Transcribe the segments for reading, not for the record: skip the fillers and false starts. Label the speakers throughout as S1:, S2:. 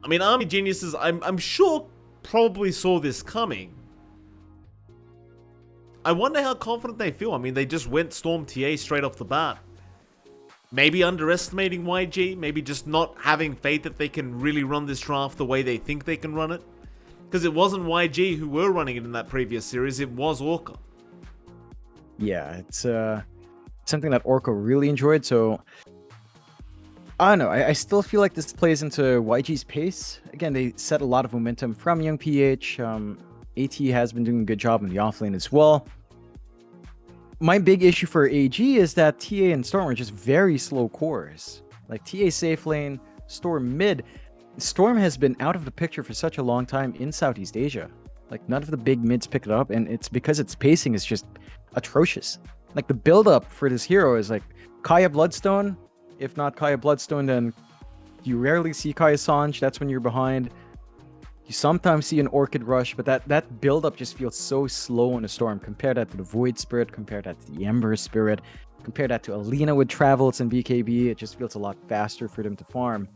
S1: I mean, Army Geniuses, I'm sure probably saw this coming. I wonder how confident they feel. I mean, they just went Storm TA straight off the bat. Maybe underestimating YG, maybe just not having faith that they can really run this draft the way they think they can run it. Because it wasn't YG who were running it in that previous series, it was Orca.
S2: Yeah, it's something that Orca really enjoyed, so I don't know. I still feel like this plays into YG's pace. Again, they set a lot of momentum from Young PH. AT has been doing a good job in the offlane as well. My big issue for AG is that TA and Storm are just very slow cores. Like TA safe lane, Storm mid. Storm has been out of the picture for such a long time in Southeast Asia. Like none of the big mids pick it up, and it's because its pacing is just atrocious. Like the build up for this hero is like Kaya Bloodstone. If not Kaya Bloodstone, then you rarely see Kaya Sanj. That's when you're behind. You sometimes see an Orchid Rush, but that build-up just feels so slow in a Storm. Compare that to the Void Spirit, compare that to the Ember Spirit, compare that to Alina with Travels and BKB. It just feels a lot faster for them to farm.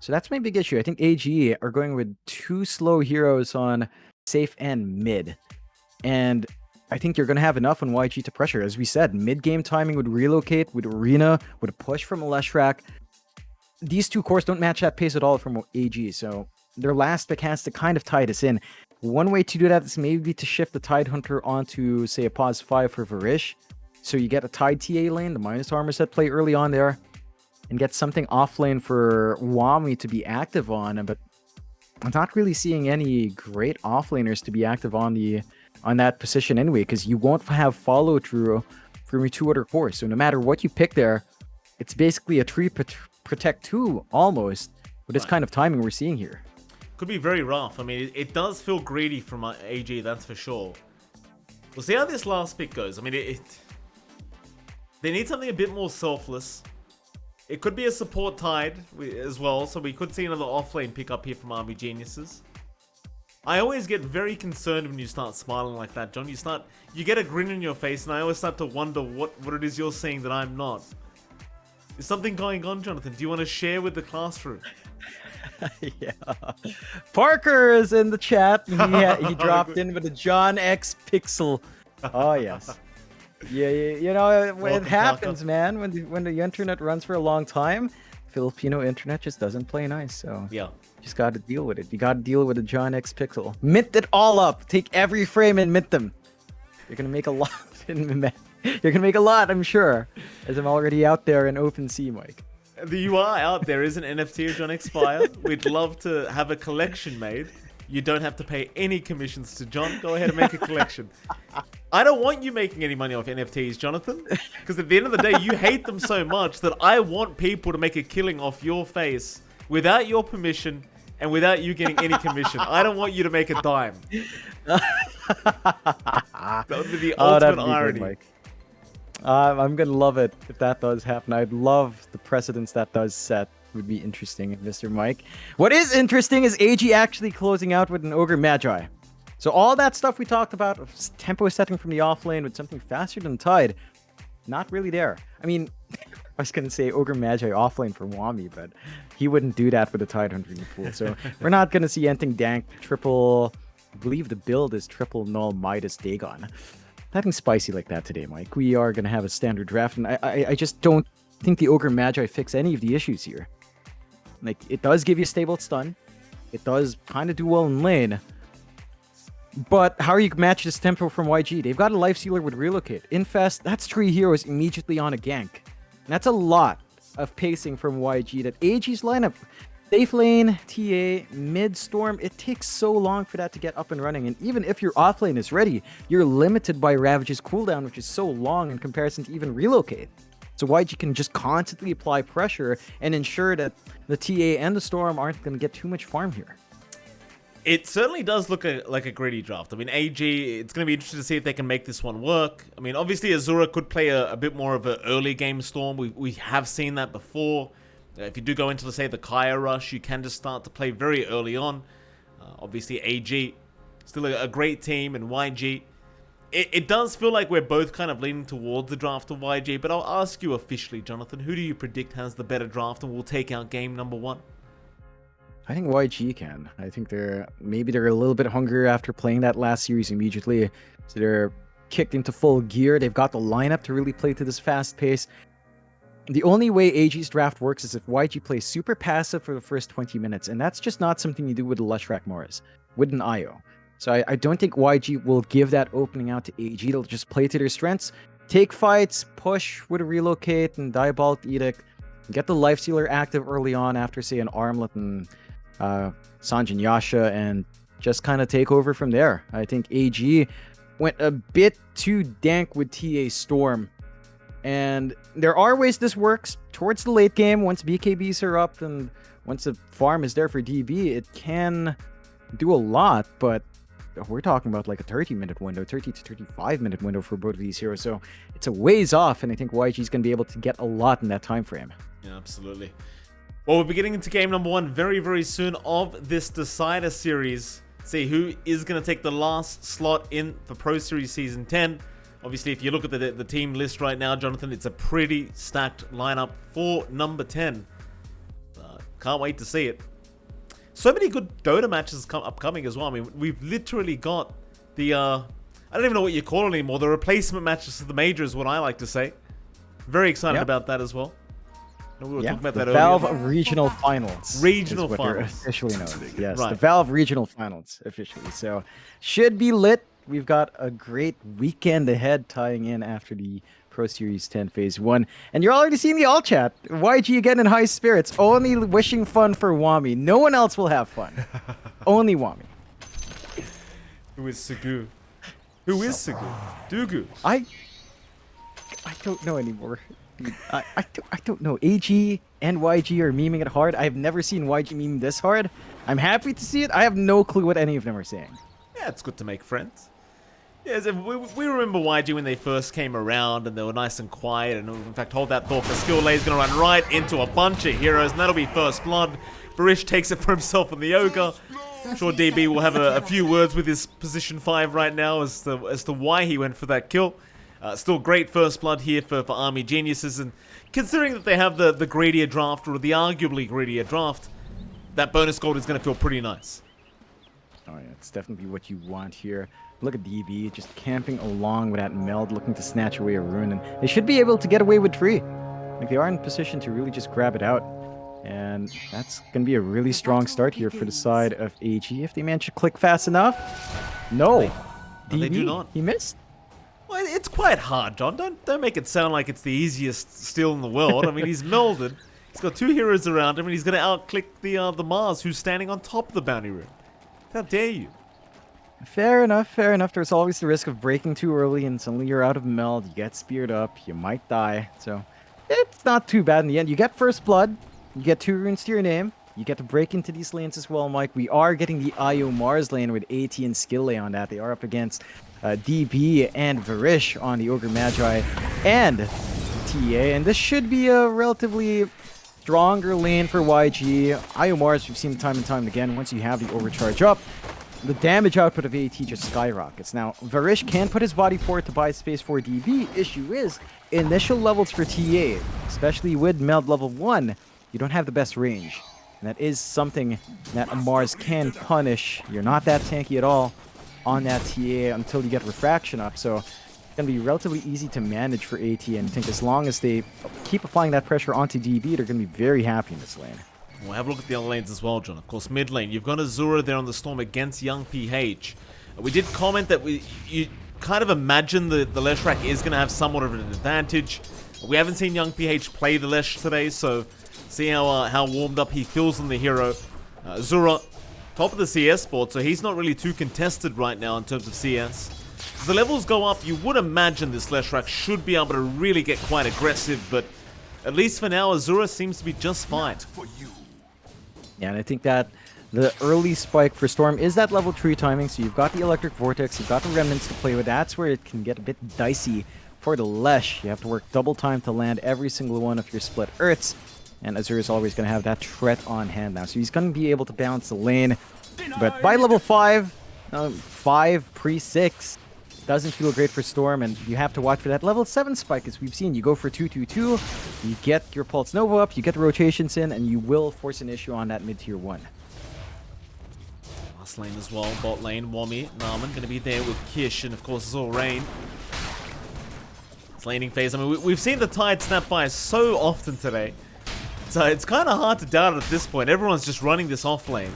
S2: So that's my big issue. I think AG are going with two slow heroes on safe and mid. And I think you're going to have enough on YG to pressure. As we said, mid-game timing would relocate, with Arena, would push from Leshrac. These two cores don't match that pace at all from AG, so their last pick has to kind of tie this in. One way to do that is maybe to shift the Tidehunter onto, say, a pause 5 for Varish. So you get a Tide TA lane, the minus armor set play early on there, and get something off lane for Wami to be active on. But I'm not really seeing any great offlaners to be active on that position anyway, because you won't have follow through from your two other cores. So no matter what you pick there, it's basically a 3 protect 2 almost with this kind of timing we're seeing here.
S1: Could be very rough. I mean, it does feel greedy from AG, that's for sure. We'll see how this last pick goes. I mean, they need something a bit more selfless. It could be a support Tide as well, so we could see another offlane pick up here from Army Geniuses. I always get very concerned when you start smiling like that, John. You get a grin on your face, and I always start to wonder what it is you're seeing that I'm not. Is something going on, Jonathan? Do you want to share with the classroom?
S2: Yeah. Parker is in the chat. He dropped in with a John X Pixel. Oh, yes. Yeah, you know, it happens, man. When the internet runs for a long time, Filipino internet just doesn't play nice. So
S1: yeah,
S2: just got to deal with it. You got to deal with a John X Pixel. Mint it all up. Take every frame and mint them. You're gonna make a lot. You're gonna make a lot, I'm sure, as I'm already out there in OpenSea, Mike.
S1: You are out there is an NFT of johnxfire. We'd love to have a collection made. You don't have to pay any commissions to John. Go ahead and make a collection. I don't want you making any money off NFTs, Jonathan. Because at the end of the day, you hate them so much that I want people to make a killing off your face without your permission and without you getting any commission. I don't want you to make a dime. That would be the ultimate irony.
S2: Good, Mike. I'm gonna love it if that does happen. I'd love the precedence that does set. Would be interesting, Mr. Mike. What is interesting is AG actually closing out with an Ogre Magi. So all that stuff we talked about, tempo setting from the offlane with something faster than Tide, not really there. I mean, I was gonna say Ogre Magi offlane for Wami, but he wouldn't do that with a Tidehunter in the pool. So we're not gonna see anything dank. Triple, I believe the build is triple null Midas Dagon. Nothing spicy like that today, Mike. We are going to have a standard draft, and I just don't think the Ogre Magi fix any of the issues here. Like, it does give you stable stun. It does kind of do well in lane. But how are you match this tempo from YG? They've got a life sealer with relocate. Infest, that's 3 heroes immediately on a gank. And that's a lot of pacing from YG that AG's lineup... Safe lane, TA, mid-storm, it takes so long for that to get up and running. And even if your offlane is ready, you're limited by Ravage's cooldown, which is so long in comparison to even relocate. So YG can just constantly apply pressure and ensure that the TA and the storm aren't going to get too much farm here.
S1: It certainly does look like a greedy draft. I mean, AG, it's going to be interesting to see if they can make this one work. I mean, obviously Azura could play a bit more of an early game storm. We have seen that before. If you do go into, say, the Kaya Rush, you can just start to play very early on. Obviously, AG, still a great team, and YG. It does feel like we're both kind of leaning towards the draft of YG, but I'll ask you officially, Jonathan, who do you predict has the better draft and will take out game number 1?
S2: I think YG can. I think maybe they're a little bit hungrier after playing that last series immediately. So they're kicked into full gear. They've got the lineup to really play to this fast pace. The only way AG's draft works is if YG plays super passive for the first 20 minutes, and that's just not something you do with the Leshrac Mars, with an IO. So I don't think YG will give that opening out to AG. They'll just play to their strengths, take fights, push with a relocate and Diabolic Edict, get the Lifestealer active early on after, say, an Armlet and Sanjin Yasha, and just kind of take over from there. I think AG went a bit too dank with TA Storm. And there are ways this works towards the late game. Once BKBs are up and once the farm is there for DB, it can do a lot. But we're talking about like a 30-minute window, 30 to 35-minute window for both of these heroes. So it's a ways off, and I think YG is going to be able to get a lot in that time frame.
S1: Yeah, absolutely. Well, we'll be getting into game number 1 very, very soon of this Decider series. See who is going to take the last slot in the Pro Series Season 10. Obviously, if you look at the team list right now, Jonathan, it's a pretty stacked lineup for number 10. Can't wait to see it. So many good Dota matches upcoming as well. I mean, we've literally got the, I don't even know what you call it anymore, the replacement matches to the major is what I like to say. Very excited about that as well. We were talking about
S2: the
S1: that
S2: Valve
S1: earlier.
S2: Regional Finals.
S1: Regional
S2: is what they're
S1: Finals.
S2: officially known. Yes,
S1: Right.
S2: the Valve Regional Finals officially. So should be lit. We've got a great weekend ahead tying in after the Pro Series 10 Phase 1. And you're already seeing the all chat. YG again in high spirits. Only wishing fun for Wami. No one else will have fun. Only Wami.
S1: Who is Sugu? Who is Sugu? Dugu.
S2: I don't know anymore. I don't know. AG and YG are memeing it hard. I've never seen YG meme this hard. I'm happy to see it. I have no clue what any of them are saying.
S1: Yeah, it's good to make friends. Yes, we remember YG when they first came around and they were nice and quiet, and in fact, hold that thought, the skill lane is going to run right into a bunch of heroes, and that'll be first blood. Barish takes it for himself in the Ogre. I'm sure DB will have a few words with his position 5 right now as to why he went for that kill. Still great first blood here for Army Geniuses, and considering that they have the greedier draft, or the arguably greedier draft, that bonus gold is going to feel pretty nice.
S2: Oh yeah, it's definitely what you want here. Look at DB just camping along with that meld, looking to snatch away a rune, and they should be able to get away with 3. Like, they are in position to really just grab it out, and that's going to be a really strong start here for the side of AG if they manage to click fast enough. No, DB,
S1: they do not.
S2: He missed.
S1: Well, it's quite hard, John. Don't make it sound like it's the easiest steal in the world. I mean, he's melded. He's got 2 heroes around him, and he's going to outclick the Mars, who's standing on top of the bounty room. How dare you?
S2: Fair enough, fair enough. There's always the risk of breaking too early and suddenly you're out of meld, you get speared up, you might die. So it's not too bad in the end. You get first blood, you get 2 runes to your name, you get to break into these lanes as well, Mike. We are getting the IO Mars lane with AT and Skillay on that. They are up against DB and Varish on the Ogre Magi and TA, and this should be a relatively stronger lane for YG. IO Mars, we've seen time and time again, once you have the overcharge up, the damage output of AT just skyrockets. Now, Varish can put his body forward to buy space for DB. Issue is, initial levels for TA, especially with meld level 1, you don't have the best range. And that is something that Mars can punish. You're not that tanky at all on that TA until you get refraction up. So it's going to be relatively easy to manage for AT. And I think as long as they keep applying that pressure onto DB, they're going to be very happy in this lane.
S1: We'll have a look at the other lanes as well, John. Of course, mid lane, you've got Azura there on the Storm against Young PH. We did comment that you kind of imagine the Leshrac is going to have somewhat of an advantage. We haven't seen Young PH play the Lesh today, so see how warmed up he feels on the hero. Azura, top of the CS board, so he's not really too contested right now in terms of CS. As the levels go up, you would imagine this Leshrac should be able to really get quite aggressive, but at least for now, Azura seems to be just fine.
S2: Yeah, and I think that the early spike for Storm is that level 3 timing, so you've got the Electric Vortex, you've got the Remnants to play with. That's where it can get a bit dicey for the Lesh. You have to work double time to land every single one of your split Earths, and Azura is always going to have that threat on hand now. So he's going to be able to balance the lane, but by level 5, 5 pre-6, doesn't feel great for Storm, and you have to watch for that level 7 spike. As we've seen, you go for 2-2-2, you get your Pulse Nova up, you get the rotations in, and you will force an issue on that mid-tier 1.
S1: last lane as well. Bot lane, Wommy, Narman going to be there with Kish, and of course Zorain. It's laning phase. I mean, we've seen the Tide snap by so often today. So it's kind of hard to doubt it at this point. Everyone's just running this off lane.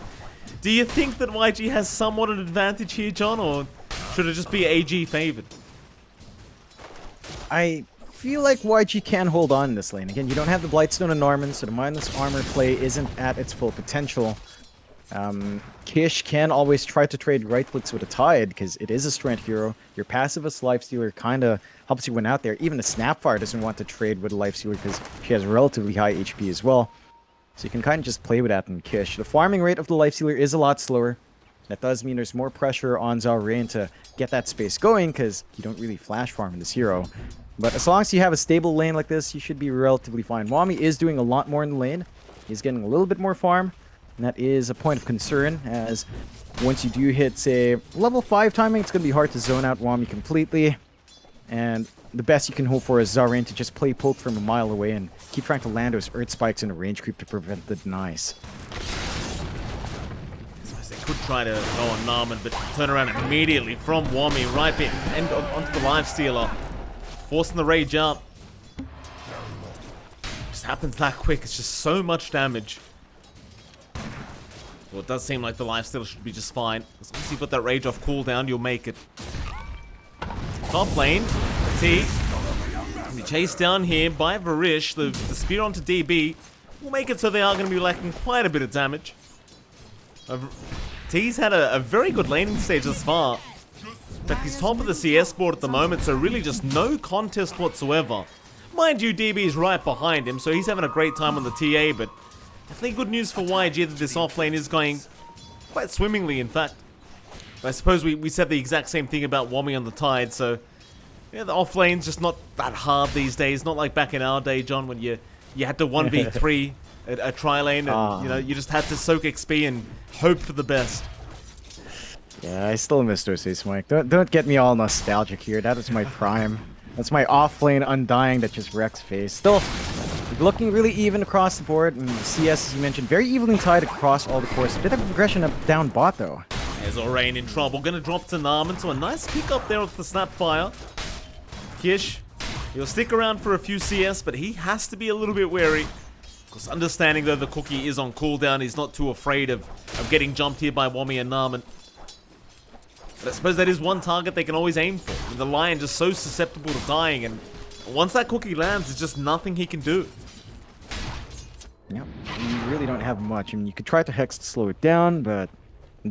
S1: Do you think that YG has somewhat an advantage here, John, or should it just be AG favored?
S2: I feel like YG can hold on in this lane. Again, you don't have the Blightstone and Norman, so the mindless armor play isn't at its full potential. Kish can always try to trade right clicks with a Tide, because it is a strength hero. Your passive as Lifestealer kind of helps you win out there. Even the Snapfire doesn't want to trade with a Lifestealer because she has relatively high HP as well. So you can kind of just play with that in Kish. The farming rate of the Lifestealer is a lot slower. That does mean there's more pressure on Zhao Rain to get that space going, because you don't really flash farm in this hero. But as long as you have a stable lane like this, you should be relatively fine. Wami is doing a lot more in the lane. He's getting a little bit more farm. And that is a point of concern, as once you do hit, say, level 5 timing, it's going to be hard to zone out Wami completely. And the best you can hope for is Zarain to just play poke from a mile away and keep trying to land those Earth Spikes in a range creep to prevent the denies.
S1: They could try to go on Narman, but turn around immediately from Wami right and onto the Lifestealer, forcing the rage out. Just happens that quick. It's just so much damage. Well, it does seem like the Lifestealer should be just fine. As long as you put that rage off cooldown, you'll make it. Top lane, T. Can be chased down here by Varish. The spear onto DB will make it so they are going to be lacking quite a bit of damage. T's had a very good laning stage thus far. In fact, he's top of the CS board at the moment, so really just no contest whatsoever. Mind you, DB is right behind him, so he's having a great time on the TA, but definitely good news for YG that this offlane is going quite swimmingly, in fact. But I suppose we said the exact same thing about Wami on the Tide, so yeah, the offlane's just not that hard these days. Not like back in our day, John, when you had to 1v3 a tri-lane, and you know, you just had to soak XP and hope for the best.
S2: Yeah, I still miss those days, Mike. Don't get me all nostalgic here. That was my prime. That's my offlane Undying that just wrecks face. Still looking really even across the board, and CS, as you mentioned, very evenly tied across all the course. A bit of progression up down bot, though.
S1: There's Orain in trouble. Gonna drop to Narman, so a nice pick up there with the Snapfire. Kish, he'll stick around for a few CS, but he has to be a little bit wary. Because understanding, though, the cookie is on cooldown, he's not too afraid of getting jumped here by Wami and Narman. But I suppose that is one target they can always aim for. I mean, the Lion just so susceptible to dying, and once that cookie lands, there's just nothing he can do.
S2: Yep, you really don't have much. I mean, you could try to Hex to slow it down, but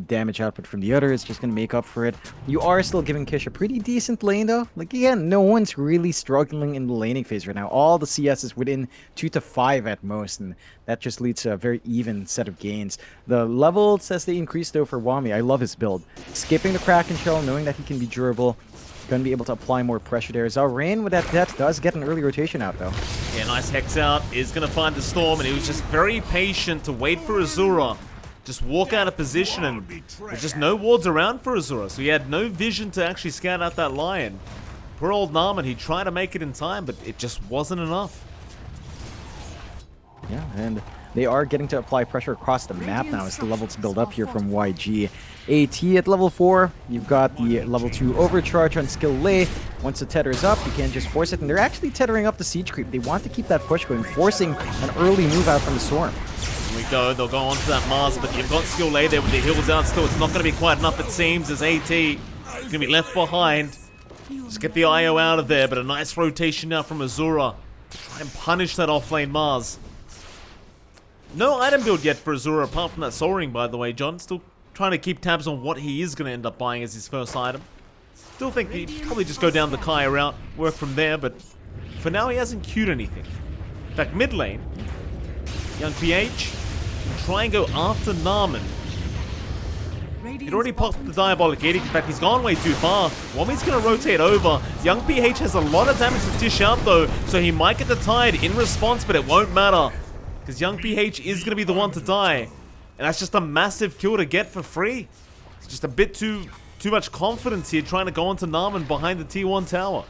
S2: damage output from the other is just going to make up for it. You are still giving Kish a pretty decent lane, though. Like, again, no one's really struggling in the laning phase right now. All the CS is within 2 to 5 at most, and that just leads to a very even set of gains. The levels, as they increase, though, for Wami, I love his build. Skipping the Kraken Shell, knowing that he can be durable, going to be able to apply more pressure there. Zarain, with that death, does get an early rotation out, though.
S1: Yeah, nice Hex out. Is going to find the Storm, and he was just very patient to wait for Azura. Just walk out of position, and there's just no wards around for Azura, so he had no vision to actually scout out that Lion. Poor old Narman, he tried to make it in time, but it just wasn't enough.
S2: Yeah, and they are getting to apply pressure across the map now as the levels build up here from YG. AT at level 4, you've got the level 2 overcharge on skill Lei. Once the tether is up, you can't just force it, and they're actually tethering up the siege creep. They want to keep that push going, forcing an early move out from the Storm.
S1: Here we go, they'll go on to that Mars, but you've got skill Lei there with the heals out still. It's not going to be quite enough, it seems, as AT is going to be left behind. Just get the IO out of there, but a nice rotation now from Azura to try and punish that offlane Mars. No item build yet for Azura, apart from that Soul Ring, by the way, John. Still trying to keep tabs on what he is going to end up buying as his first item. Still think he'd probably just go down the Kaya route, work from there, but for now he hasn't queued anything. In fact, mid lane, Young PH will try and go after Narman. He'd already popped the Diabolic Edict. In fact, he's gone way too far. Wami's going to rotate over. Young PH has a lot of damage to dish out, though, so he might get the Tide in response, but it won't matter. Because Young PH is going to be the one to die. And that's just a massive kill to get for free. It's just a bit too much confidence here trying to go onto Narman behind the T1 tower.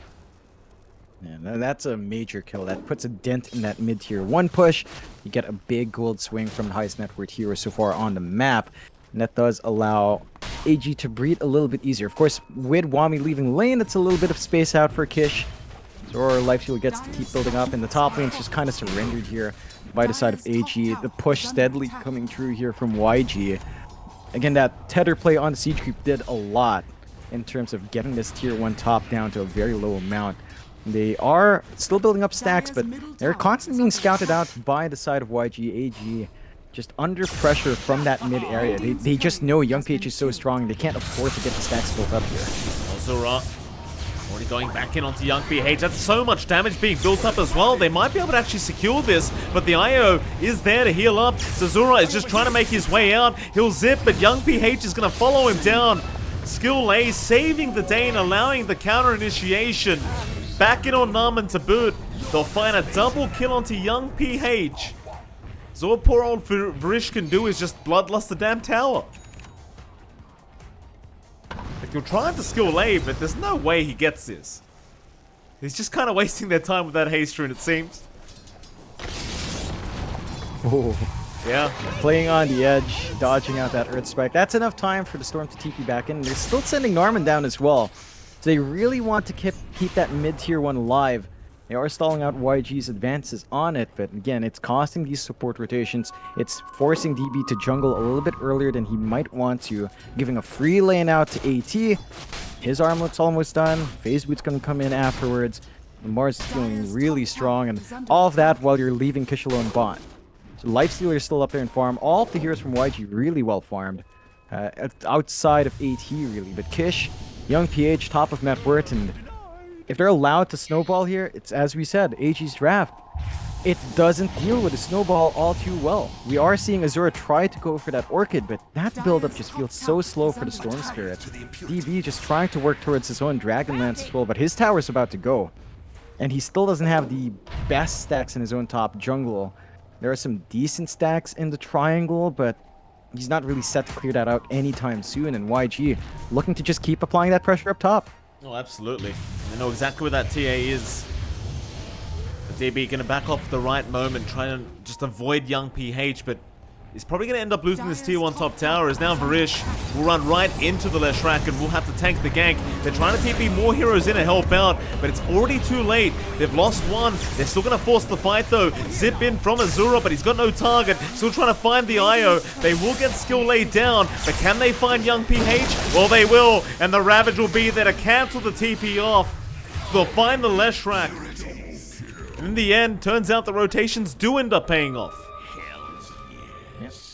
S2: Yeah, that's a major kill. That puts a dent in that mid-tier 1 push. You get a big gold swing from the highest net worth hero so far on the map. And that does allow AG to breathe a little bit easier. Of course, with Wami leaving lane, it's a little bit of space out for Kish. Zora life steal gets to keep building up, and the top lane's just kind of surrendered here by the side of AG. The push steadily coming through here from YG. Again, that tether play on the siege creep did a lot in terms of getting this tier 1 top down to a very low amount. They are still building up stacks, but they're constantly being scouted out by the side of YG. AG just under pressure from that mid area. They just know Young PH is so strong, they can't afford to get the stacks built up here.
S1: Zora already going back in onto Young PH. That's so much damage being built up as well. They might be able to actually secure this, but the IO is there to heal up. Zora is just trying to make his way out. He'll zip, but Young PH is going to follow him down. Skill A saving the day and allowing the counter initiation. Back in on Naman to boot. They'll find a double kill onto Young PH. So what poor old Varish can do is just bloodlust the damn tower. Like, you're trying to skill A, but there's no way he gets this. He's just kind of wasting their time with that haste rune, it seems.
S2: Oh.
S1: Yeah.
S2: Playing on the edge, dodging out that Earth Spike. That's enough time for the Storm to TP back in. They're still sending Narman down as well. So they really want to keep that mid-tier 1 alive. They are stalling out YG's advances on it, but again, it's costing these support rotations. It's forcing DB to jungle a little bit earlier than he might want to, giving a free lane out to AT. His armlet's almost done. Phase Boot's going to come in afterwards. And Mars is feeling really strong, and all of that while you're leaving Kish alone bot. So Lifestealer is still up there in farm. All of the heroes from YG really well farmed. Outside of AT, really. But Kish, Young PH, top of net worth, and if they're allowed to snowball here, it's as we said, AG's draft. It doesn't deal with the snowball all too well. We are seeing Azura try to go for that Orchid, but that build-up just feels so slow for the Storm Spirit. DB just trying to work towards his own Dragonlance as well, but his tower's about to go. And he still doesn't have the best stacks in his own top jungle. There are some decent stacks in the triangle, but he's not really set to clear that out anytime soon, and YG looking to just keep applying that pressure up top.
S1: Oh, absolutely. I know exactly where that TA is. The DB gonna back off at the right moment, trying to just avoid Young PH, but he's probably gonna end up losing this tier 1 top tower, as now Varish will run right into the Leshrac and will have to tank the gank. They're trying to TP more heroes in to help out, but it's already too late. They've lost one. They're still gonna force the fight though. Zip in from Azura, but he's got no target. Still trying to find the IO. They will get skill laid down, but can they find Young PH? Well, they will, and the Ravage will be there to cancel the TP off. So they'll find the Leshrac. And in the end, turns out the rotations do end up paying off.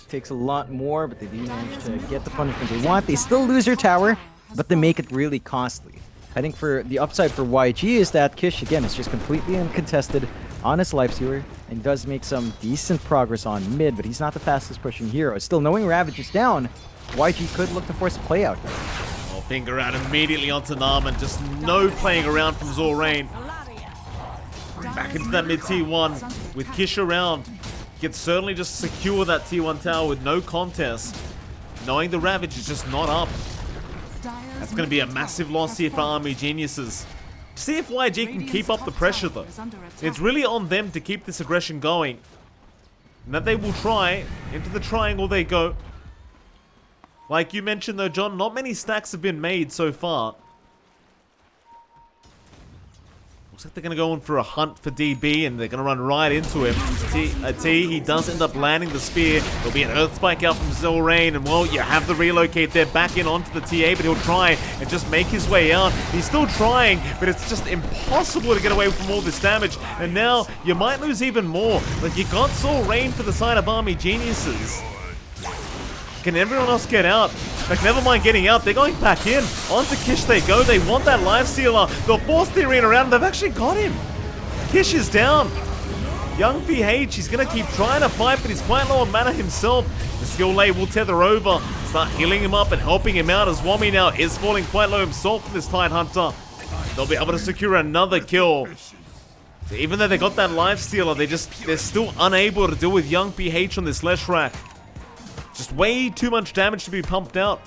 S2: Takes a lot more, but they do manage to get the punishment they want. They still lose their tower, but they make it really costly. I think for the upside for YG is that Kish, again, is just completely uncontested on his Lifestealer and does make some decent progress on mid, but he's not the fastest pushing hero. Still, knowing Ravage is down, YG could look to force a play out.
S1: Oh, finger out immediately onto Narman. Just no playing around from Zorain. Back into that mid T1 with Kish around. Can certainly just secure that T1 tower with no contest, knowing the Ravage is just not up. That's going to be a massive loss here for Army Geniuses. See if YG can keep up the pressure though. It's really on them to keep this aggression going. And that they will try. Into the triangle they go. Like you mentioned though, John, not many stacks have been made so far. Looks like they're going to go in for a hunt for DB, and they're going to run right into him. He does end up landing the spear. There'll be an Earth Spike out from Zorain, and well, you have the relocate there back in onto the TA, but he'll try and just make his way out. He's still trying, but it's just impossible to get away from all this damage. And now, you might lose even more. Like, you got Zorain for the side of Army Geniuses. Can everyone else get out? Like, never mind getting out, they're going back in. Onto Kish they go, they want that Lifestealer. They'll force the arena around, they've actually got him. Kish is down. Young PH, he's going to keep trying to fight, but he's quite low on mana himself. The skill lay will tether over, start healing him up and helping him out, as Wami now is falling quite low himself from this Tidehunter. They'll be able to secure another kill. So even though they got that Lifestealer, they're still unable to deal with Young PH on this Leshrac. Just way too much damage to be pumped out.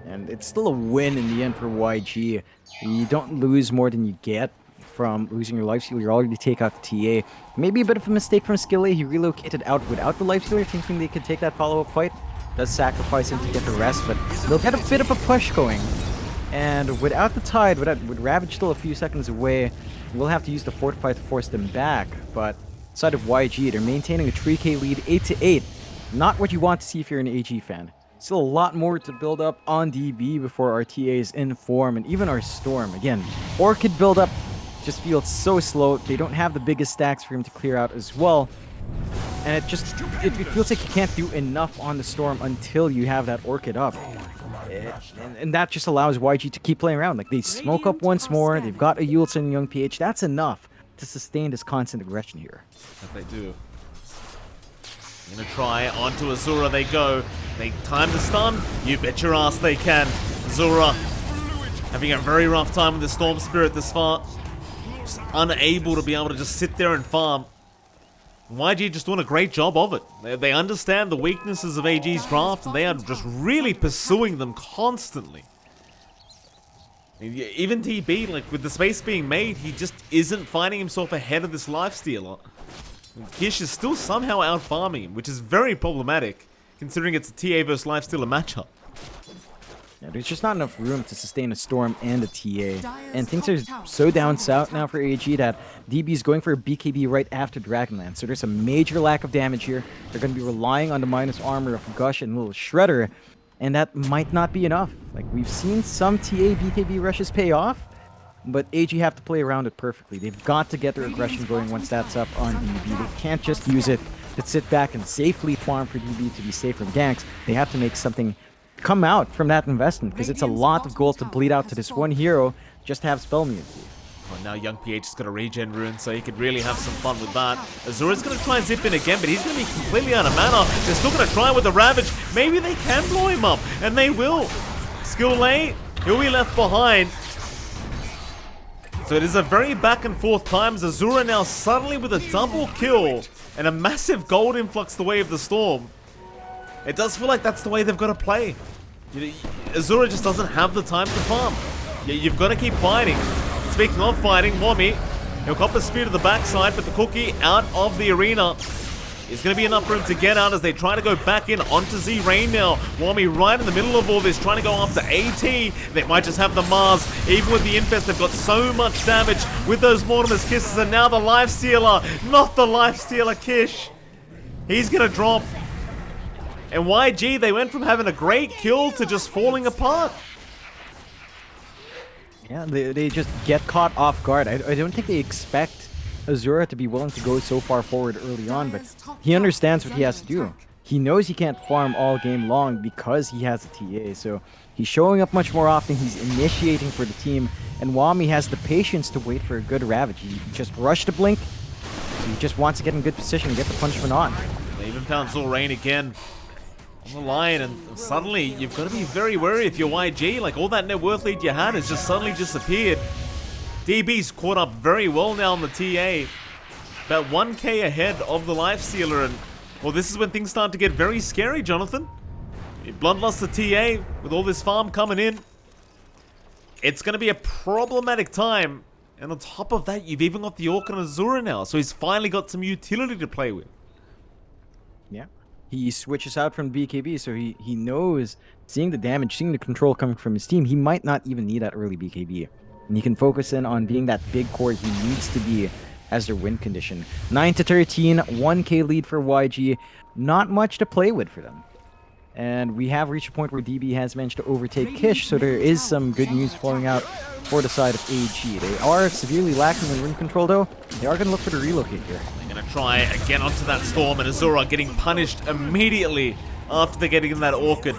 S2: And it's still a win in the end for YG. You don't lose more than you get from losing your Lifestealer. You already take out the TA. Maybe a bit of a mistake from Skilly. He relocated out without the Lifestealer, thinking they could take that follow-up fight. does sacrifice him to get the rest, but they'll get a bit of a push going. And without the tide, with Ravage still a few seconds away, we'll have to use the Fortify to force them back. But side of YG, they're maintaining a 3k lead, 8-8. Not what you want to see if you're an AG fan. Still a lot more to build up on DB before our TA is in form, and even our Storm. Again, Orchid build up just feels so slow. They don't have the biggest stacks for him to clear out as well. And it feels like you can't do enough on the Storm until you have that Orchid up. And that just allows YG to keep playing around. Like, they smoke up once more, they've got a Yultsin and Young PH. That's enough to sustain this constant aggression here.
S1: That they do. Gonna try, onto Azura they go. They time the stun, you bet your ass they can. Azura having a very rough time with the Storm Spirit this far. Just unable to be able to just sit there and farm. YG just doing a great job of it. They understand the weaknesses of AG's draft, and they are just really pursuing them constantly. Even TB, like, with the space being made, he just isn't finding himself ahead of this lifestealer. Kish is still somehow out farming him, which is very problematic, considering it's a TA versus lifestealer matchup.
S2: Yeah, there's just not enough room to sustain a Storm and a TA. And things are so down south now for AG that DB is going for a BKB right after Dragonlance. So there's a major lack of damage here. They're going to be relying on the minus armor of Gush and Little Shredder. And that might not be enough. Like, we've seen some TA BKB rushes pay off, but AG have to play around it perfectly. They've got to get their aggression going once that's up on DB. They can't just use it to sit back and safely farm for DB to be safe from ganks. They have to make something come out from that investment, because it's a lot of gold to bleed out to this one hero just to have spell immunity.
S1: Oh, now Young PH is going to regen rune, so he could really have some fun with that. Azura's going to try and zip in again, but he's going to be completely out of mana. They're still going to try with the Ravage. Maybe they can blow him up, and they will. Skill lane, he'll be left behind. So it is a very back and forth time. Azura now suddenly with a double kill and a massive gold influx the way of the Storm. It does feel like that's the way they've got to play. Azura just doesn't have the time to farm. You've got to keep fighting. Speaking of fighting, Wami, he'll cop a spear to the backside, but the cookie out of the arena is going to be enough room to get out as they try to go back in onto Z Rain now. Wami right in the middle of all this, trying to go after AT. They might just have the Mars. Even with the Infest, they've got so much damage with those Mortimer's Kisses, and now the Lifestealer, not the Lifestealer Kish. He's going to drop. And YG, they went from having a great kill to just falling apart.
S2: Yeah, they just get caught off guard. I don't think they expect Azura to be willing to go so far forward early on, but he understands what he has to do. He knows he can't farm all game long because he has a TA, so he's showing up much more often, he's initiating for the team, and Wami has the patience to wait for a good Ravage. He just rushed the Blink, so he just wants to get in good position and get the punishment on.
S1: They even found Zorain again on the line, and suddenly you've got to be very wary if you're YG. Like, all that net worth lead you had has just suddenly disappeared. DB's caught up very well now on the TA, about 1k ahead of the Lifestealer, and well, this is when things start to get very scary, Jonathan. Bloodlust the TA with all this farm coming in. It's going to be a problematic time, and on top of that, you've even got the Orc and Azura now, so he's finally got some utility to play with.
S2: Yeah. He switches out from BKB, so he knows, seeing the damage, seeing the control coming from his team, he might not even need that early BKB. And he can focus in on being that big core he needs to be as their win condition. 9-13, 1k lead for YG. Not much to play with for them. And we have reached a point where DB has managed to overtake Kish, so there is some good news flowing out for the side of AG. They are severely lacking in rim control, though. They are going to look for the relocate here.
S1: They're going to try again onto that Storm, and Azura getting punished immediately after they're getting that Orchid.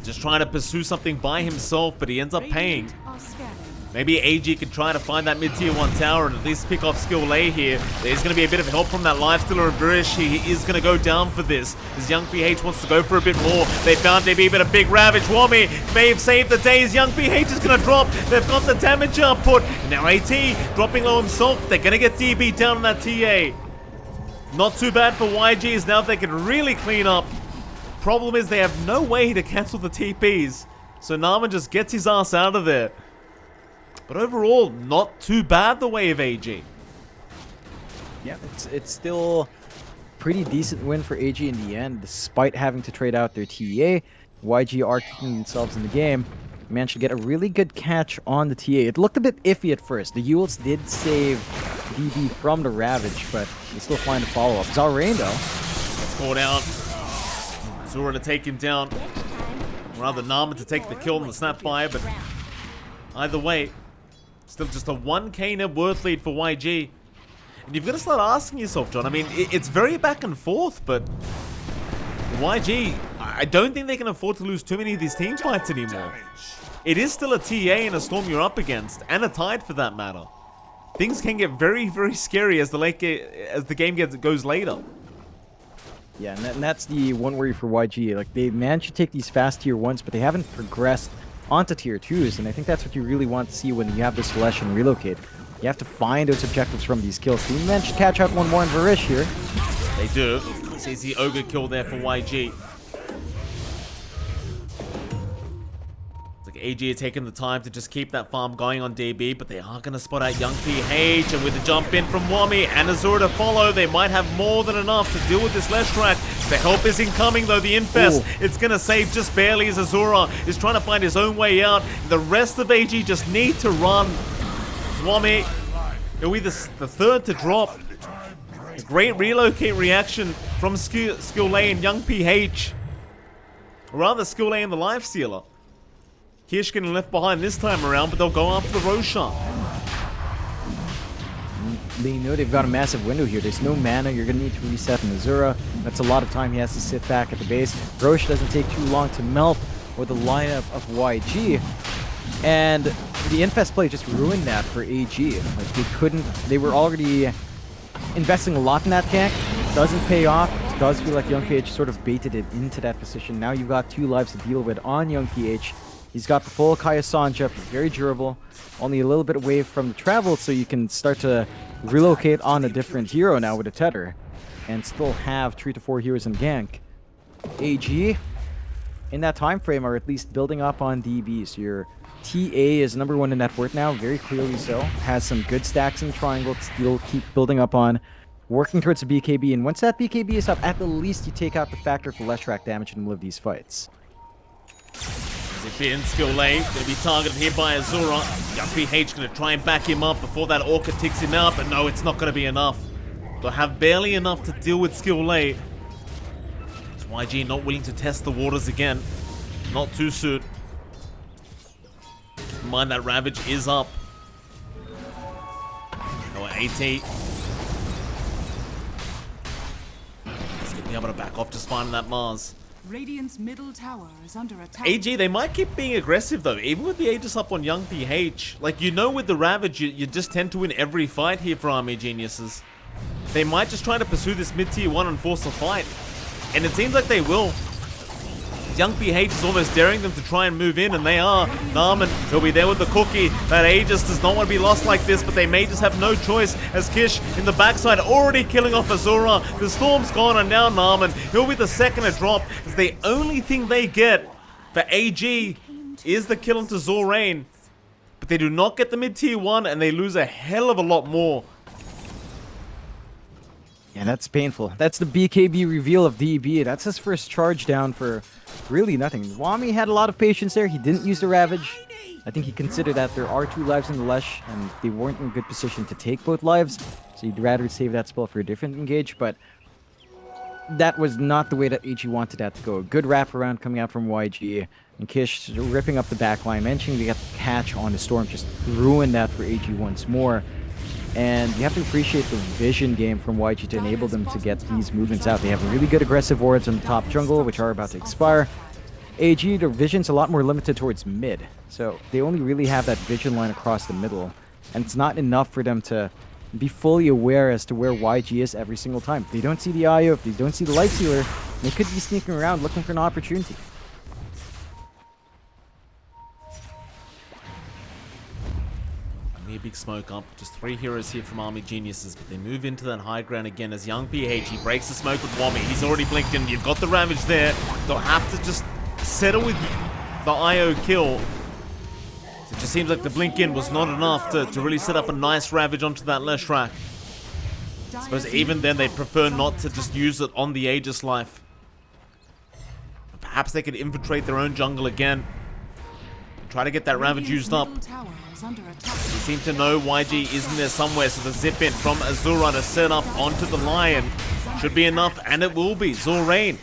S1: Just trying to pursue something by himself, but he ends up paying. Maybe AG could try to find that mid-tier 1 tower and at least pick off skill A here. There's going to be a bit of help from that Lifestealer and Burish. He is going to go down for this. As Young PH wants to go for a bit more. They found DB, but a big Ravage. Wami may have saved the day as Young PH is going to drop. They've got the damage output. And now AT dropping low himself. They're going to get DB down on that TA. Not too bad for YGs now if they can really clean up. Problem is they have no way to cancel the TPs. So Narman just gets his ass out of there. But overall, not too bad the way of AG.
S2: Yeah, it's still pretty decent win for AG in the end, despite having to trade out their TA. YG are keeping themselves in the game. Managed to get a really good catch on the TA. It looked a bit iffy at first. The Yules did save DB from the Ravage, but they still find a follow-up. Zalrain, though.
S1: Let's go down. Zora to take him down. Rather Nama to take the kill on the Snapfire, but either way, still just a 1k net worth lead for YG. And you've got to start asking yourself, John, I mean, it's very back and forth, but YG, I don't think they can afford to lose too many of these team fights anymore. It is still a TA and a Storm you're up against, and a Tide for that matter. Things can get very, very scary as the game goes later.
S2: Yeah, and that's the one worry for YG. Like, they managed to take these fast tier 1s, but they haven't progressed onto tier 2s, and I think that's what you really want to see when you have this Flash and relocate. You have to find those objectives from these kills. They managed to catch out one more in Varish here.
S1: They do. Sees the Ogre kill there for YG. It's like AG are taking the time to just keep that farm going on DB, but they are going to spot out Young PH, and with the jump in from Wami and Azura to follow, they might have more than enough to deal with this Leshrac. The help is incoming though, the Infest. Ooh. It's going to save just barely as Azura is trying to find his own way out. The rest of AG just need to run. Wami, he'll be the third to drop. A great relocate reaction from Skillay and Young PH. Or rather, Skillay and the Lifestealer. Kirsch getting left behind this time around, but they'll go after the Roshan.
S2: They know they've got a massive window here. There's no mana. You're going to need to reset in Azura. That's a lot of time he has to sit back at the base. Roche doesn't take too long to melt with the lineup of YG. And the Infest play just ruined that for AG. Like, they were already investing a lot in that gank. It doesn't pay off. It does feel like Young PH sort of baited it into that position. Now you've got 2 lives to deal with on Young PH. He's got the full Kaya Sanjap, very durable, only a little bit away from the travel, so you can start to relocate on a different hero now with a tether, and still have 3 to 4 heroes in gank. AG, in that time frame, are at least building up on DB, so your TA is #1 in net worth now, very clearly so. Has some good stacks in the triangle to still keep building up on. Working towards a BKB, and once that BKB is up, at the least you take out the factor for Leshrac damage in live these fights.
S1: In skill lane, gonna be targeted here by Azura. Young PH gonna try and back him up before that Orca ticks him out, but no, it's not gonna be enough. They'll have barely enough to deal with skill lane. It's YG not willing to test the waters again. Not too soon. Mind that Ravage is up. No, 8-8. Let's get the able to back off, just finding that Mars.
S3: Radiant's middle tower is under attack.
S1: AG, they might keep being aggressive though, even with the Aegis up on Young PH. Like, you know, with the Ravage, you just tend to win every fight here for Army Geniuses. They might just try to pursue this mid-tier 1 and force a fight. And it seems like they will. Young PH is almost daring them to try and move in, and they are. Narman, he'll be there with the cookie. That Aegis does not want to be lost like this, but they may just have no choice as Kish in the backside already killing off Azura. The Storm's gone, and now Narman, he'll be the second to drop, as the only thing they get for AG is the kill into Zorain. But they do not get the mid-tier 1, and they lose a hell of a lot more.
S2: Yeah, that's painful. That's the BKB reveal of DB. That's his first charge down for really nothing. Wami had a lot of patience there. He didn't use the Ravage. I think he considered that there are 2 lives in the Lesh, and they weren't in a good position to take both lives, so he'd rather save that spell for a different engage, but that was not the way that AG wanted that to go. Good wraparound coming out from YG, and Kish ripping up the backline. Mentioning they got the catch on the Storm, just ruined that for AG once more. And you have to appreciate the vision game from YG to enable them to get these movements out. They have really good aggressive wards on the top jungle, which are about to expire. AG, their vision's a lot more limited towards mid, so they only really have that vision line across the middle. And it's not enough for them to be fully aware as to where YG is every single time. If they don't see the IO, if they don't see the Lifestealer, they could be sneaking around looking for an opportunity.
S1: A big smoke up, just 3 heroes here from Army Geniuses, but they move into that high ground again as Young PH, he breaks the smoke with Wami, he's already blinked in, you've got the Ravage there, they'll have to just settle with the IO kill. It just seems like the blink in was not enough to really set up a nice Ravage onto that Leshrac. I suppose even then they'd prefer not to just use it on the Aegis life. Perhaps they could infiltrate their own jungle again. Try to get that Ravage used up. They seem to know YG is in there somewhere, so the zip in from Azura to set up onto the Lion should be enough, and it will be. Zorain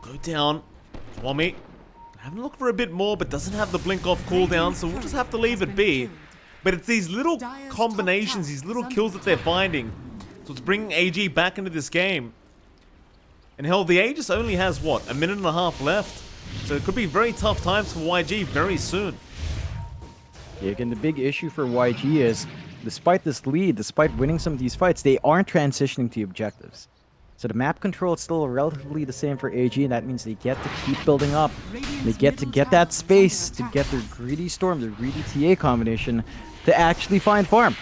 S1: go down. Wami having a look for a bit more, but doesn't have the blink off cooldown, so we'll just have to leave it be. But it's these little combinations, these little kills that they're finding. So it's bringing AG back into this game. And hell, the Aegis only has, what, a minute and a half left? So it could be very tough times for YG very soon.
S2: Yeah, again, the big issue for YG is, despite this lead, despite winning some of these fights, they aren't transitioning to objectives. So the map control is still relatively the same for AG, and that means they get to keep building up. They get to get that space to get their greedy Storm, their greedy TA combination, to actually find farm.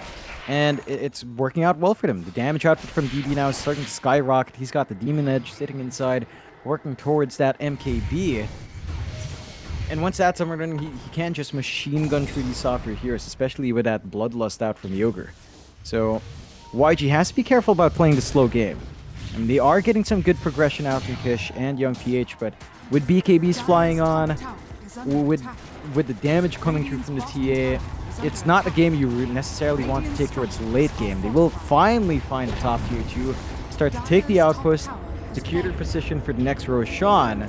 S2: And it's working out well for them. The damage output from DB now is starting to skyrocket. He's got the Demon Edge sitting inside, working towards that MKB. And once that's up and running, he can just machine gun through these softer heroes, especially with that Bloodlust out from the Ogre. So YG has to be careful about playing the slow game. I mean, they are getting some good progression out from Kish and Young PH, but with BKBs flying on, with the damage coming through from the TA, it's not a game you necessarily want to take towards the late game. They will finally find the top tier 2, start to take the outpost, secure their position for the next Roshan,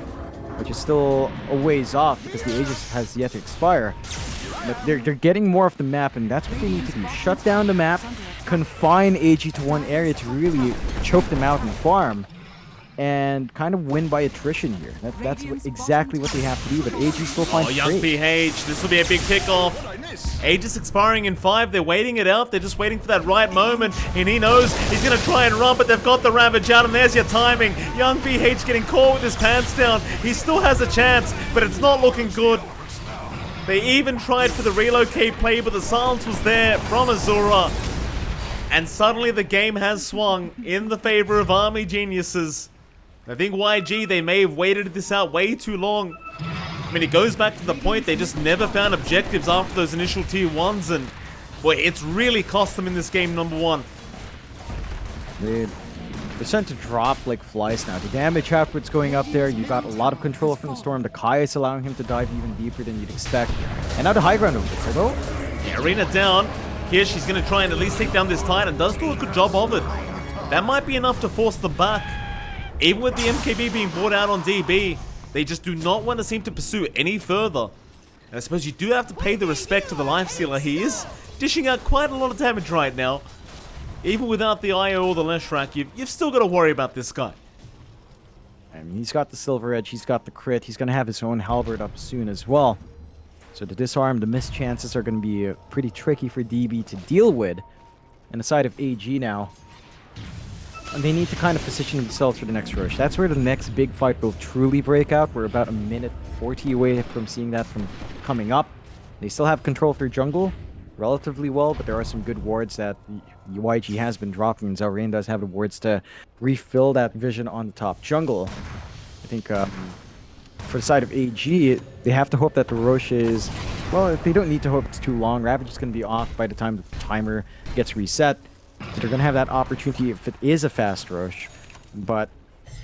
S2: which is still a ways off because the Aegis has yet to expire. But they're getting more of the map, and that's what they need to do. Shut down the map, confine AG to one area to really choke them out and farm, and kind of win by attrition here. That's exactly what they have to do, but AG still finds
S1: Young PH, this will be a big kickoff. Aegis expiring in 5, they're waiting it out, they're just waiting for that right moment, and he knows he's going to try and run, but they've got the Ravage out, and there's your timing. Young PH getting caught with his pants down. He still has a chance, but it's not looking good. They even tried for the relocate play, but the silence was there from Azura. And suddenly the game has swung in the favor of Army Geniuses. I think YG, they may have waited this out way too long. I mean, it goes back to the point they just never found objectives after those initial tier 1s, and boy, it's really cost them in this game, number 1.
S2: They're starting to drop like flies now. The damage output's going up there. You got a lot of control from the Storm. The Kai is allowing him to dive even deeper than you'd expect. And now the high ground over there. So,
S1: yeah, Arena down. Kish, he's going to try and at least take down this Titan, and does do a good job of it. That might be enough to force them back. Even with the MKB being brought out on DB, they just do not want to seem to pursue any further. And I suppose you do have to pay the respect to the Lifestealer. He is dishing out quite a lot of damage right now. Even without the IO or the Leshrac, you've still got to worry about this guy.
S2: I mean, he's got the Silver Edge, he's got the crit, he's going to have his own Halberd up soon as well. So the disarm, the missed chances are going to be pretty tricky for DB to deal with. And the side of AG now, and they need to kind of position themselves for the next rush. That's where the next big fight will truly break out. We're about a minute 40 away from seeing that from coming up. They still have control of their jungle relatively well, but there are some good wards that YG has been dropping, and Zorain does have the wards to refill that vision on the top jungle. I think for the side of AG, they have to hope that the Roche is... Well, they don't need to hope it's too long. Ravage is going to be off by the time the timer gets reset. So they're going to have that opportunity if it is a fast rush, but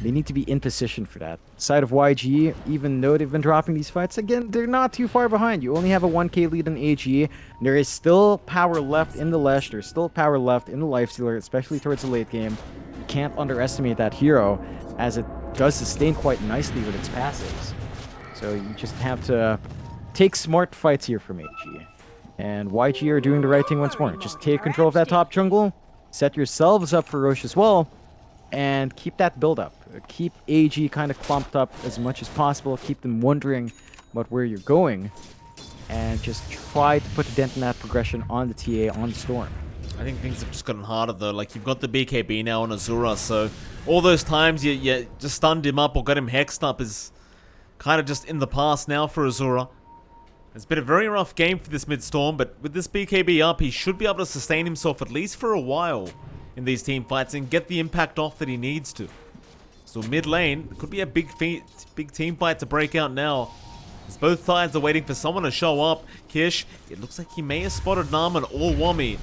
S2: they need to be in position for that. Side of YG, even though they've been dropping these fights, again, they're not too far behind. You only have a 1k lead in AG. There is still power left in the Lesh. There's still power left in the Lifestealer, especially towards the late game. You can't underestimate that hero, as it does sustain quite nicely with its passives. So you just have to take smart fights here from AG. And YG are doing the right thing once more. Just take control of that top jungle, set yourselves up for Roche as well, and keep that build up. Keep AG kind of clumped up as much as possible. Keep them wondering about where you're going, and just try to put a dent in that progression on the TA, on the Storm.
S1: I think things have just gotten harder though. Like, you've got the BKB now on Azura, so all those times you just stunned him up or got him hexed up is kind of just in the past now for Azura. It's been a very rough game for this mid-storm, but with this BKB up, he should be able to sustain himself at least for a while in these team fights and get the impact off that he needs to. So mid lane, could be a big team fight to break out now, as both sides are waiting for someone to show up. Kish, it looks like he may have spotted Narman or Wami.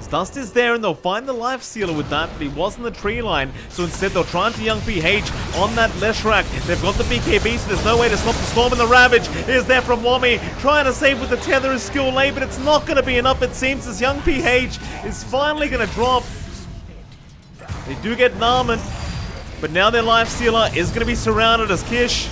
S1: Dust is there and they'll find the life stealer with that, but he was in the tree line, so instead they'll try into Young PH on that Leshrak. They've got the BKB, so there's no way to stop the storm, and the Ravage is there from Wami, trying to save with the tether is skill lay, but it's not going to be enough, it seems, as Young PH is finally going to drop. They do get Narman, but now their life stealer is going to be surrounded as Kish.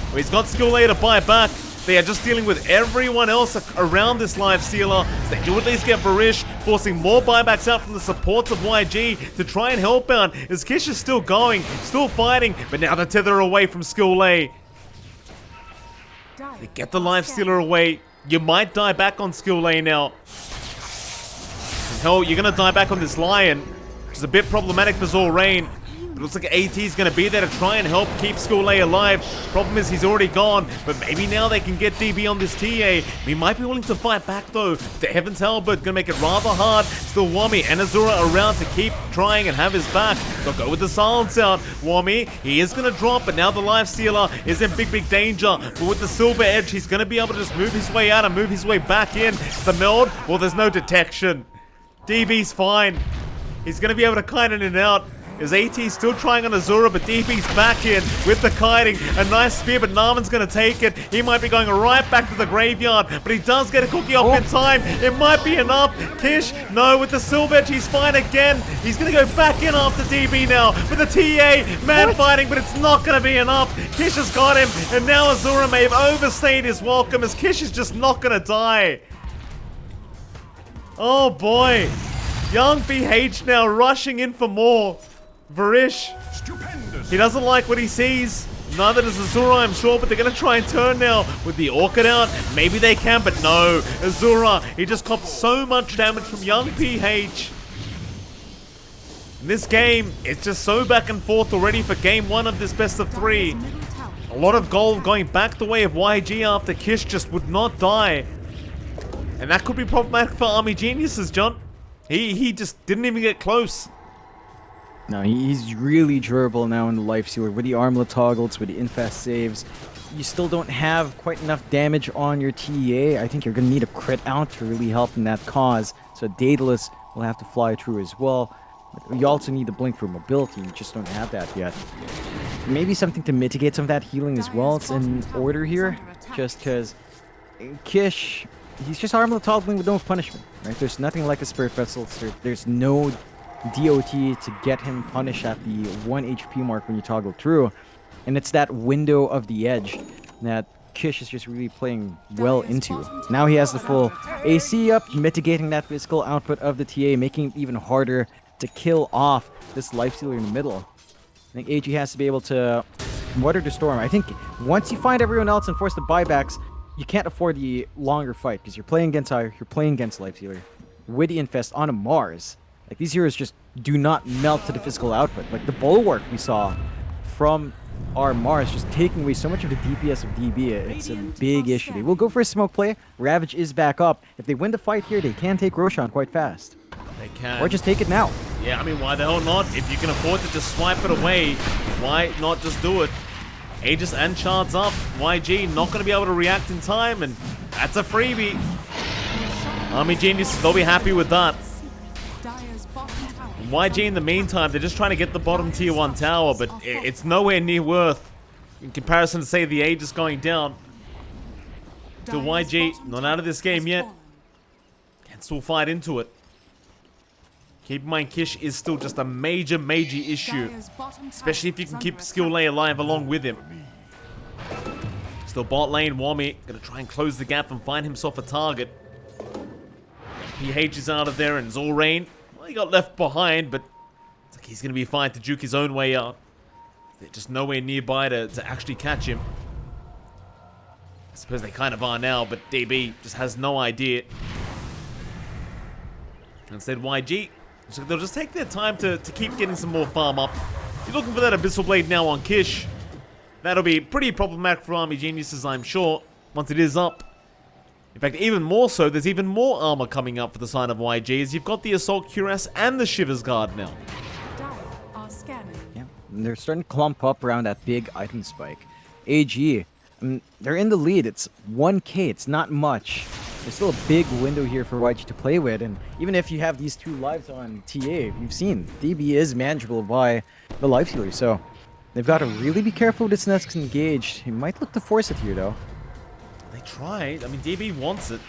S1: Well, he's got skill lay to buy back. They are just dealing with everyone else around this life stealer. So they do at least get Varish, forcing more buybacks out from the supports of YG to try and help out, as Kish is still going, still fighting, but now the tether away from skill lay. They get the life stealer away. You might die back on skill lay now. And hell, you're gonna die back on this lion, which is a bit problematic for Zorain. It looks like AT is going to be there to try and help keep Skulay alive. Problem is he's already gone, but maybe now they can get DB on this TA. He might be willing to fight back though. The Heaven's Halberd going to make it rather hard. Still Wami and Azura around to keep trying and have his back. They'll go with the silence out. Wami, he is going to drop, but now the Life Stealer is in big danger. But with the Silver Edge, he's going to be able to just move his way out and move his way back in. The meld, well, there's no detection. DB's fine. He's going to be able to kite in and out. Is AT still trying on Azura, but DB's back in with the kiting. A nice spear, but Narman's going to take it. He might be going right back to the graveyard, but he does get a cookie off in time. It might be enough. Kish, no, with the Silver Edge, he's fine again. He's going to go back in after DB now with the TA. Man fighting, but it's not going to be enough. Kish has got him, and now Azura may have overstayed his welcome, as Kish is just not going to die. Oh boy. Young BH now rushing in for more. Varish, he doesn't like what he sees. Neither does Azura, I'm sure, but they're going to try and turn now with the Orchid out. Maybe they can, but no. Azura, he just copped so much damage from Young PH. In this game, it's just so back and forth already for game one of this best of three. A lot of gold going back the way of YG after Kish just would not die. And that could be problematic for Army Geniuses, John. He just didn't even get close.
S2: No, he's really durable now in the Life Stealer. With the armlet toggles, with the infest saves, you still don't have quite enough damage on your TA. I think you're going to need a crit out to really help in that cause. So Daedalus will have to fly through as well. But you also need the blink for mobility. You just don't have that yet. Maybe something to mitigate some of that healing as well. It's in order here, just because Kish, he's just armlet toggling with no punishment, right? There's nothing like a Spirit Vessel. There's no DOT to get him punished at the 1 HP mark when you toggle through. And it's that window of the edge that Kish is just really playing well into. Now he has the full AC up, mitigating that physical output of the TA, making it even harder to kill off this Life Stealer in the middle. I think AG has to be able to weather the storm. I think once you find everyone else and force the buybacks, you can't afford the longer fight, because you're playing against Hire, you're playing against Life Stealer. With the Infest on a Mars, like, these heroes just do not melt to the physical output. Like, the Bulwark we saw from our Mars just taking away so much of the DPS of DB. It's a big issue. They will go for a smoke play. Ravage is back up. If they win the fight here, they can take Roshan quite fast.
S1: They can.
S2: Or just take it now.
S1: Yeah, I mean, why the hell not? If you can afford to just swipe it away, why not just do it? Aegis and Shards up. YG not going to be able to react in time, and that's a freebie. Army Geniuses, they'll be happy with that. YG in the meantime, they're just trying to get the bottom tier 1 tower, but it's nowhere near worth in comparison to, say, the Aegis going down. To YG, not out of this game yet. Can still fight into it. Keep in mind, Kish is still just a major issue, especially if you can keep Skill Lay alive along with him. Still bot lane, Wami gonna try and close the gap and find himself a target. PH is out of there, and Zorain, well, he got left behind, but it's like he's going to be fine to juke his own way out. They're just nowhere nearby to actually catch him. I suppose they kind of are now, but DB just has no idea. Instead, YG, so they'll just take their time to keep getting some more farm up. You're looking for that Abyssal Blade now on Kish. That'll be pretty problematic for Army Geniuses, I'm sure, once it is up. In fact, even more so, there's even more armor coming up for the side of YG, as you've got the Assault Cuirass and the Shivers Guard now.
S2: Yeah, and they're starting to clump up around that big item spike. AG, they're in the lead. It's 1k, it's not much. there's still a big window here for YG to play with. And even if you have these 2 lives on TA, you've seen DB is manageable by the life healer. So they've got to really be careful with this next engage. He might look to force it here, though.
S1: They tried. I mean, DB wants it.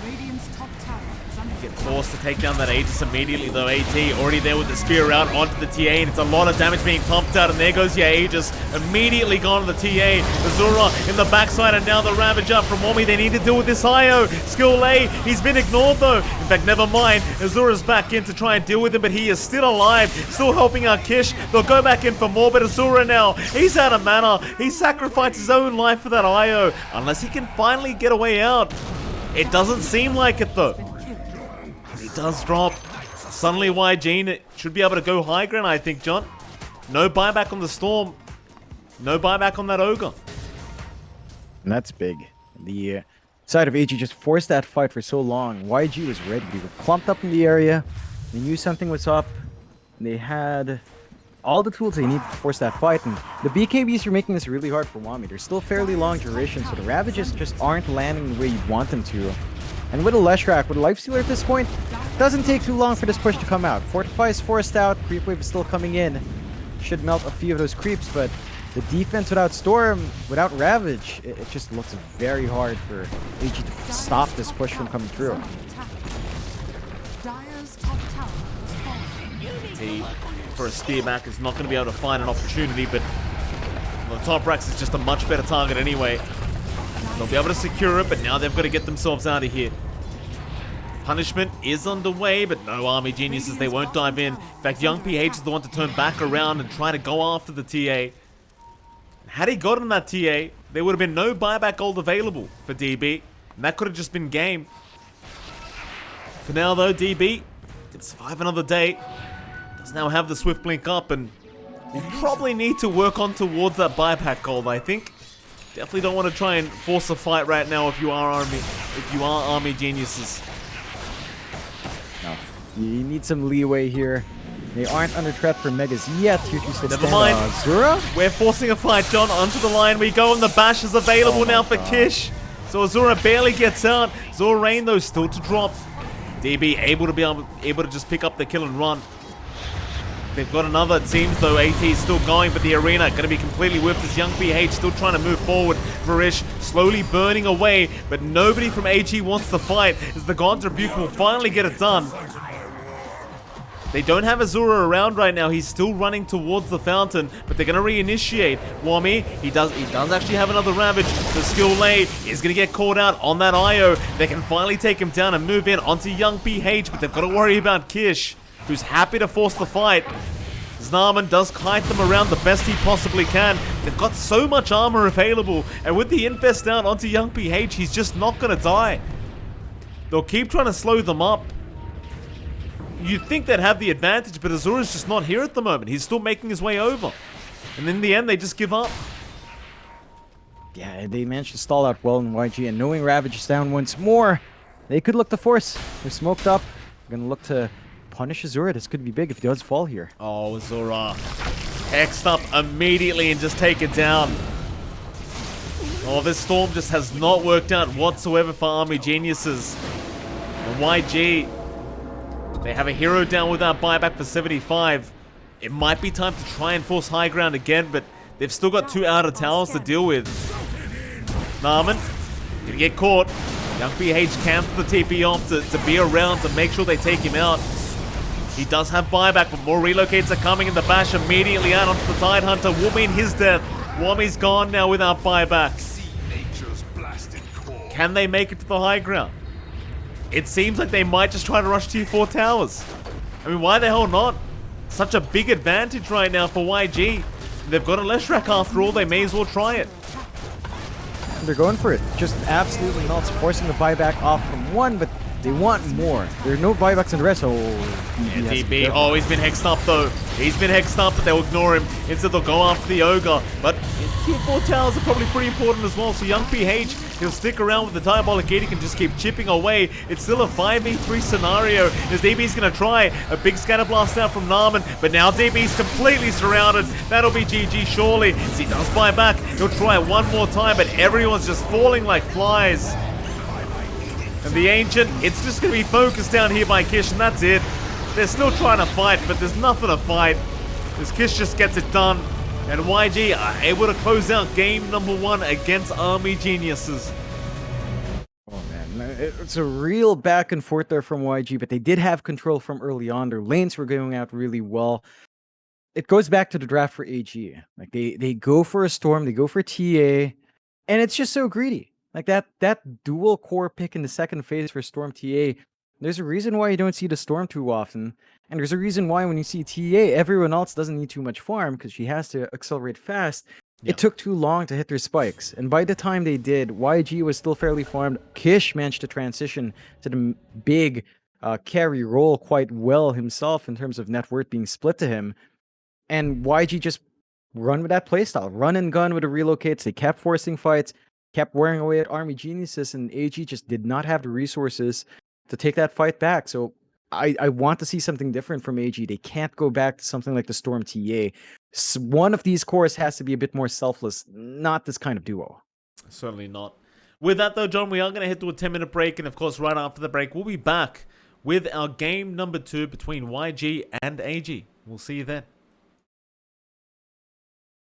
S3: Radiant's top tower is under
S1: Get forced to take down that Aegis immediately, though. AT already there with the spear out onto the TA, and it's a lot of damage being pumped out, and there goes your Aegis. Immediately gone to the TA. Azura in the backside, and now the Ravage up from Wami. They need to deal with this IO. Skill A, he's been ignored, though. In fact, never mind. Azura's back in to try and deal with him, but he is still alive, still helping out Kish. They'll go back in for more, but Azura now, he's out of mana. He sacrificed his own life for that IO, unless he can finally get a way out. It doesn't seem like it, though. He does drop. Suddenly YG should be able to go high ground, I think, John. No buyback on the Storm. No buyback on that Ogre.
S2: And that's big. The side of AG just forced that fight for so long. YG was ready. They were clumped up in the area. They knew something was up. They had all the tools they needed to force that fight. And the BKBs are making this really hard for Wami. They're still fairly long duration, so the Ravages just aren't landing the way you want them to. And with a Leshrac, with a Life Stealer at this point, it doesn't take too long for this push to come out. Fortify is forced out, Creep Wave is still coming in. Should melt a few of those creeps, but the defense without Storm, without Ravage, it just looks very hard for AG to stop this push from coming through.
S3: Dire's top tower has fallen.
S1: He, for a spear back, is not going to be able to find an opportunity, but the top racks is just a much better target anyway. They'll be able to secure it, but now they've got to get themselves out of here. Punishment is underway, but no Army Geniuses, they won't dive in. In fact, Young PH is the one to turn back around and try to go after the TA. Had he gotten that TA, there would have been no buyback gold available for DB, and that could have just been game. For now, though, DB can survive another day. Does now have the Swift Blink up, and will probably need to work on towards that buyback gold, I think. Definitely don't want to try and force a fight right now if you are Army Geniuses.
S2: No. You need some leeway here. They aren't under threat for Megas yet. Tier 2 still
S1: Never mind.
S2: Azura?
S1: We're forcing a fight, John. Onto the line we go, and the bash is available now for Kish. So Azura barely gets out. Zorain, though, still to drop. DB able to just pick up the kill and run. They've got another, it seems, though. AT is still going, but the arena going to be completely whipped as Young PH still trying to move forward. Varish slowly burning away, but nobody from AG wants to fight as the God's Rebuke will finally get it done. They don't have Azura around right now. He's still running towards the fountain, but they're going to reinitiate. Wami, he does actually have another Ravage. The skill A is going to get caught out on that IO. They can finally take him down and move in onto Young PH, but they've got to worry about Kish, who's happy to force the fight. Znarman does kite them around the best he possibly can. They've got so much armor available, and with the infest down onto Young PH, he's just not going to die. They'll keep trying to slow them up. You'd think they'd have the advantage, but Azura's just not here at the moment. He's still making his way over. And in the end, they just give up.
S2: Yeah, they managed to stall out well in YG, and knowing Ravage is down once more, they could look to force. They're smoked up. They're going to look to punish Azura. This could be big if he does fall here.
S1: Oh, Azura. X'd up immediately and just take it down. Oh, this Storm just has not worked out whatsoever for Army Geniuses. And YG, they have a hero down with that buyback for 75. It might be time to try and force high ground again, but they've still got 2 outer towers to deal with. Narman, gonna get caught. Young PH camps the TP off to be around to make sure they take him out. He does have buyback, but more relocates are coming, and the bash immediately out onto the Tidehunter will mean his death. Wami's gone now without buyback. Can they make it to the high ground? It seems like they might just try to rush tier 4 towers. I mean, why the hell not? Such a big advantage right now for YG. They've got a Leshrac after all, they may as well try it.
S2: They're going for it. Just absolutely melts, forcing the buyback off from 1, but They want more. There are no buybacks in the rest. Oh,
S1: Yeah, DB. Oh, he's been hexed up though. He's been hexed up, but they'll ignore him. Instead, they'll go after the Ogre. But tier 4 towers are probably pretty important as well. So young PH, he'll stick around with the Diabolic Edict and just keep chipping away. It's still a 5v3 scenario as DB's going to try a big scatter blast out from Narman. But now DB's completely surrounded. That'll be GG surely. As he does buy back, he'll try it one more time, but everyone's just falling like flies. And the Ancient, it's just going to be focused down here by Kish, and that's it. They're still trying to fight, but there's nothing to fight. As Kish just gets it done. And YG are able to close out game number 1 against Army Geniuses.
S2: Oh man, it's a real back and forth there from YG, but they did have control from early on. Their lanes were going out really well. It goes back to the draft for AG. Like they go for a Storm, they go for TA, and it's just so greedy. Like that dual core pick in the second phase for Storm TA, there's a reason why you don't see the Storm too often. And there's a reason why when you see TA, everyone else doesn't need too much farm because she has to accelerate fast.
S1: Yep.
S2: It took too long to hit their spikes. And by the time they did, YG was still fairly farmed. Kish managed to transition to the big carry role quite well himself in terms of net worth being split to him. And YG just run with that playstyle. Run and gun with the relocates. They kept forcing fights. Kept wearing away at Army Geniuses, and AG just did not have the resources to take that fight back. So I want to see something different from AG. They can't go back to something like the Storm TA. One of these cores has to be a bit more selfless, not this kind of duo.
S1: Certainly not. With that though, John, we are going to head to a 10-minute break, and of course right after the break, we'll be back with our game number 2 between YG and AG. We'll see you then.